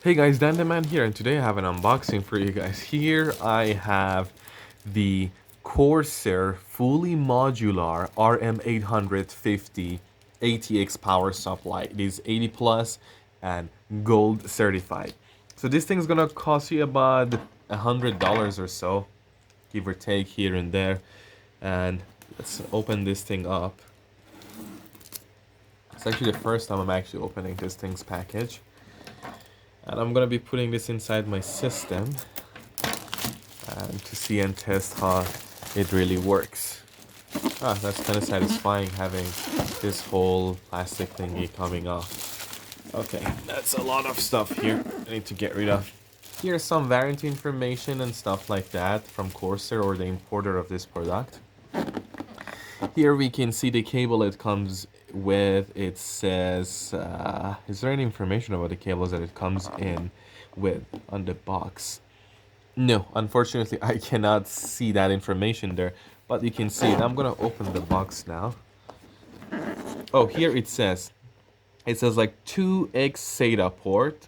Hey guys, Dan the Man here, and today I have an unboxing for you guys. Here I have the Corsair fully modular RM850 ATX power supply. It is 80 plus and gold certified. So this thing's gonna cost you about $100 or so, give or take here and there. And let's open this thing up. It's actually the first time I'm actually opening this thing's package. And I'm gonna be putting this inside my system and to see and test how it really works. Ah, that's kind of satisfying having this whole plastic thingy coming off. Okay, that's a lot of stuff here I need to get rid of. Here's some warranty information and stuff like that from Corsair, or the importer of this product. Here we can see the cable it comes with. It says, is there any information about the cables that it comes in with on the box? No, unfortunately I cannot see that information there, but you can see it. I'm gonna open the box now. Oh, here it says like 2x SATA port,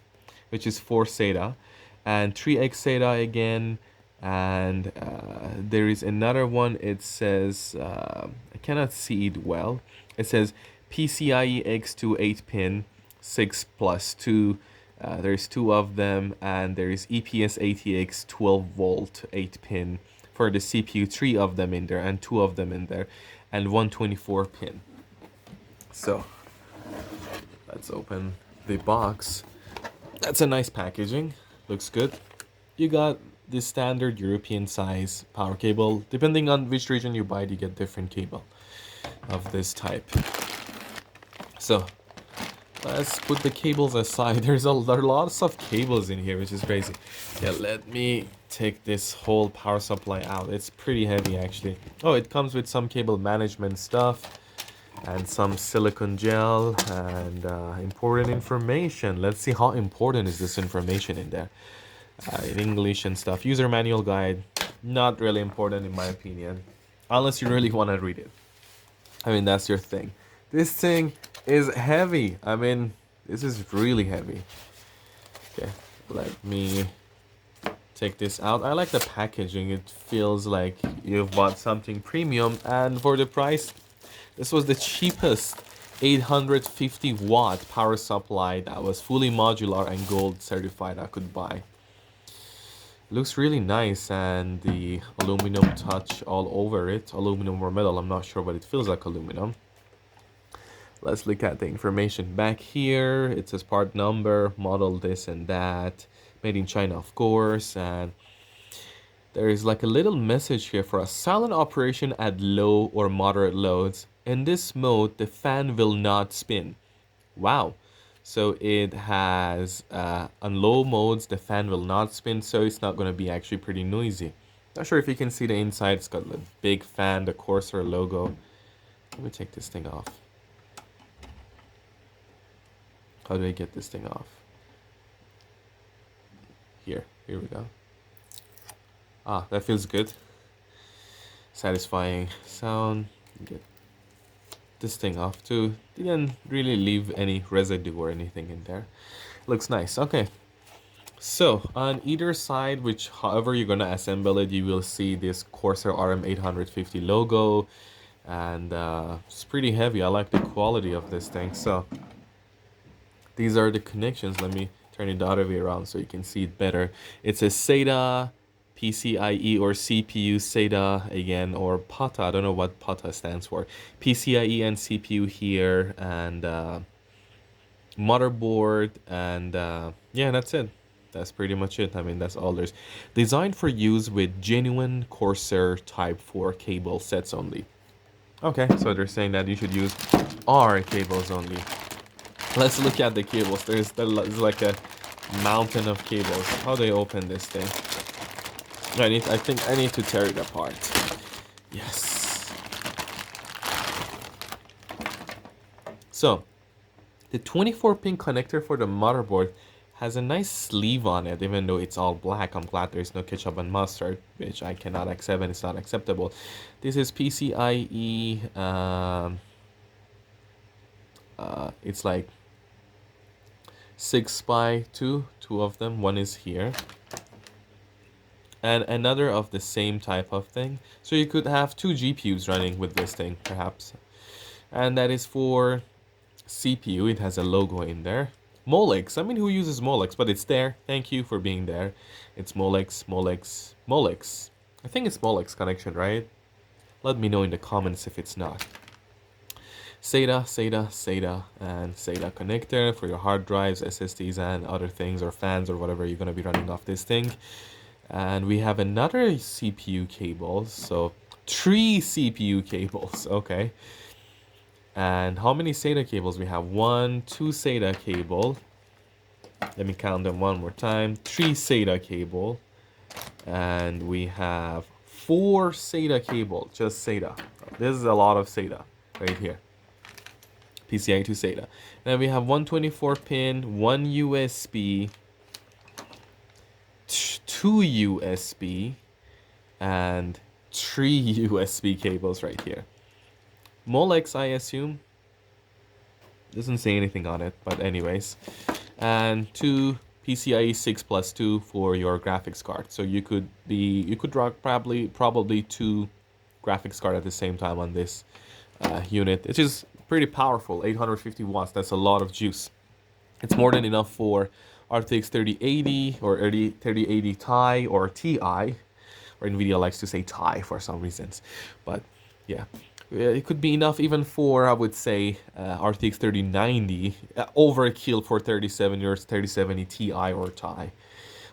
which is 4 SATA, and 3x SATA again, and there is another one. It says, I cannot see it well. It says PCIe X2 8-pin 6 plus 2. There's 2 of them, and there is EPS ATX 12 volt 8-pin for the CPU, 3 of them in there, and 2 of them in there, and 124 pin. So let's open the box. That's a nice packaging, looks good. You got the standard European size power cable. Depending on which region you buy, you get different cable of this type. So let's put the cables aside. There are lots of cables in here, which is crazy. Yeah, let me take this whole power supply out. It's pretty heavy actually. Oh, it comes with some cable management stuff and some silicone gel and important information. Let's see how important is this information in there. In English and stuff. User manual guide, not really important in my opinion, unless you really want to read it. I mean, that's your thing. This thing is heavy. I mean, this is really heavy. Okay, let me take this out. I like the packaging. It feels like you've bought something premium, and for the price, this was the cheapest 850 watt power supply that was fully modular and gold certified I could buy. Looks really nice, and the aluminum touch all over it. Aluminum or metal, I'm not sure, but it feels like aluminum. Let's look at the information back here. It says part number, model this and that, made in China of course, and there is like a little message here for us. Silent operation at low or moderate loads. In this mode, the fan will not spin. Wow. So it has, on low modes, the fan will not spin, so it's not going to be actually pretty noisy. Not sure if you can see the inside. It's got the big fan, the Corsair logo. Let me take this thing off. How do I get this thing off? Here we go. Ah, that feels good. Satisfying sound. Get this thing off too. Didn't really leave any residue or anything in there. Looks nice. Okay, so on either side, which however you're gonna assemble it, you will see this Corsair RM850 logo, and it's pretty heavy. I like the quality of this thing. So these are the connections. Let me turn it the other way around so you can see it better. It's a SATA, PCIe or CPU SATA again, or PATA. I don't know what PATA stands for. PCIe and CPU here, and motherboard, and yeah, that's it. That's pretty much it. I mean, that's all there's. Designed for use with genuine Corsair Type 4 cable sets only. Okay, so they're saying that you should use R cables only. Let's look at the cables. There's like a mountain of cables. How do I open this thing? I think I need to tear it apart. Yes. So, the 24-pin connector for the motherboard has a nice sleeve on it, even though it's all black. I'm glad there's no ketchup and mustard, which I cannot accept, and it's not acceptable. This is PCIe. It's like 6x2, two of them. One is here. And another of the same type of thing. So you could have 2 GPUs running with this thing, perhaps. And that is for CPU. It has a logo in there. Molex. I mean, who uses Molex? But it's there. Thank you for being there. It's Molex, Molex, Molex. I think it's Molex connection, right? Let me know in the comments if it's not. SATA, SATA, SATA, and SATA connector for your hard drives, SSDs, and other things, or fans, or whatever you're going to be running off this thing. And we have another CPU cable, so 3 CPU cables, okay. And how many SATA cables we have? 1, 2 SATA cable. Let me count them one more time. 3 SATA cable. And we have 4 SATA cable, just SATA. This is a lot of SATA right here. PCIe to SATA. Then we have 124 pin, 1 USB, 2 USB, and 3 USB cables right here. Molex, I assume. Doesn't say anything on it, but anyways. And 2 PCIe 6+2 for your graphics card. So you could drop probably 2 graphics card at the same time on this unit. It is pretty powerful, 850 watts. That's a lot of juice. It's more than enough for RTX 3080 or 3080 Ti or Ti, or NVIDIA likes to say Ti for some reasons. But yeah, it could be enough even for, I would say, RTX 3090, overkill for 3070 Ti or Ti,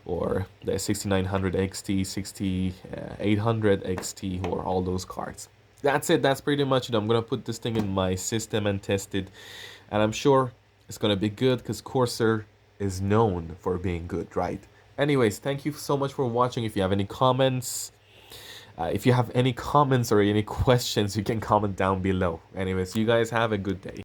or the 6900 XT, 6800 XT, or all those cards. That's it. That's pretty much it. I'm going to put this thing in my system and test it. And I'm sure it's going to be good because Corsair is known for being good, right? Anyways, thank you so much for watching. If you have any comments, or any questions, you can comment down below. Anyways, you guys have a good day.